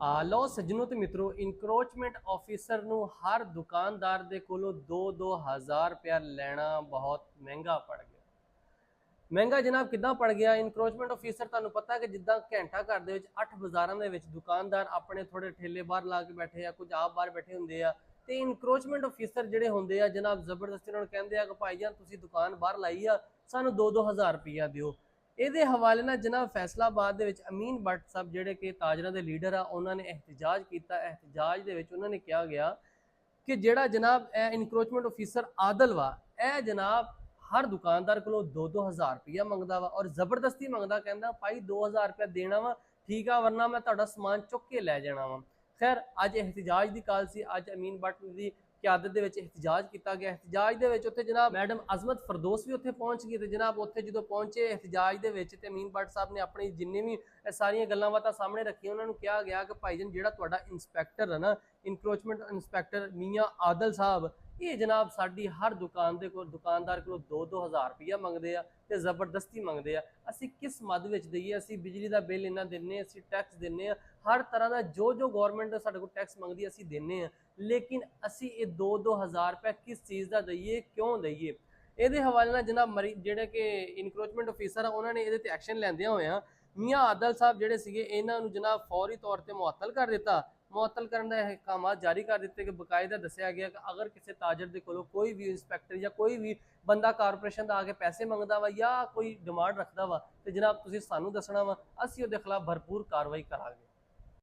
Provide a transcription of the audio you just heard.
लो सज्जनों ते मित्रों इनक्रोचमेंट ऑफिसर नू हर दुकानदार दे कोलों 2-2 हज़ार रुपया लेना बहुत महंगा पड़ गया। महंगा जनाब किदा पड़ गया। इनक्रोचमेंट ऑफिसर तुहानू पता है कि जिदा घंटा घर दे विच 8 बाज़ारां दे विच दुकानदार अपने थोड़े ठेले बाहर ला के बैठे आ, कुछ आप बाहर बैठे होंदे आ ते इनक्रोचमेंट ऑफिसर जिहड़े होंदे आ जनाब जबरदस्ती उन्हां नू कहंदे आ कि भाई जान तुसीं दुकान बाहर लाई आ, सानू 2-2 हज़ार रुपया दिओ। ਇਹਦੇ हवाले नाल जनाब फैसलाबाद ਦੇ ਵਿੱਚ ਅਮੀਨ भट्ट साहब ਜਿਹੜੇ ਕਿ ਤਾਜਰਾਂ ਦੇ ਲੀਡਰ ਆ ਉਹਨਾਂ ਨੇ एहतजाज ਕੀਤਾ। एहतजाज ਦੇ ਵਿੱਚ ਉਹਨਾਂ ਨੇ ਕਿਹਾ ਗਿਆ ਕਿ ਜਿਹੜਾ ਜਨਾਬ ਇਹ ਇਨਕਰੋਚमेंट ऑफिसर आदल वा ਇਹ जनाब हर दुकानदार को 2-2 हज़ार रुपया मंगदा वा और जबरदस्ती मंगदा, कहंदा भाई 2 हज़ार रुपया देना वा ठीक आ वरना मैं तुहाडा समान चुक के लै जाना वा। खैर अज एहतजाज की काल सी, अज अमीन भट्ट की क्यादत दे विच एहतजाज किया गया। एहतजाज दे विच उत्थे जनाब मैडम अजमत फरदोस भी उत्थे पहुंच गई ते जनाब उत्थे जो पहुंचे एहतजाज दे विच ते अमीन भट्ट साहब ने अपनी जिन्ने भी सारियां गल्लां बातां सामने रखियां। उन्होंने कहा गया कि भाईजान जिहड़ा तुहाडा इंस्पैक्टर है ना, इनक्रोचमेंट इंस्पैक्टर मियाँ आदल साहब, ये जनाब साडी हर दुकानदार को 2-2 हज़ार रुपया मंगते हैं ते जबरदस्ती मंगते हैं। असी किस मद विच दईए, असी बिजली का बिल इन्ना दिन्ने, असी टैक्स दिन्ने, हर तरह का जो गौरमेंट साडे कोल टैक्स मंगदी असी दिन्ने, लेकिन असी ये 2-2 हज़ार रुपया किस चीज़ का दईए, क्यों दईए। ਇਹਦੇ हवाले ਨਾਲ जनाब ਜਿਹੜੇ कि इनक्रोचमेंट ऑफिसर ਆ ਉਹਨਾਂ ਨੇ ਇਹਦੇ ਤੇ ਐਕਸ਼ਨ ਲੈਂਦਿਆਂ ਹੋਇਆਂ मियाँ आदल साहब ਜਿਹੜੇ ਸੀਗੇ ਇਹਨਾਂ ਨੂੰ जनाब फौरी तौर पर मुअत्तल कर दिता। मुअत्तल करने के अहकामात जारी कर दिते कि बकायदा दसिया गया कि अगर किसी ताजर के कोलों कोई भी इंस्पैक्टर या कोई भी बंदा कारपोरेशन का आके पैसे मंगता वा या कोई डिमांड रखता वा तो जनाब तुसीं सानू दसना वा, असीं उहदे खिलाफ भरपूर कार्रवाई करांगे।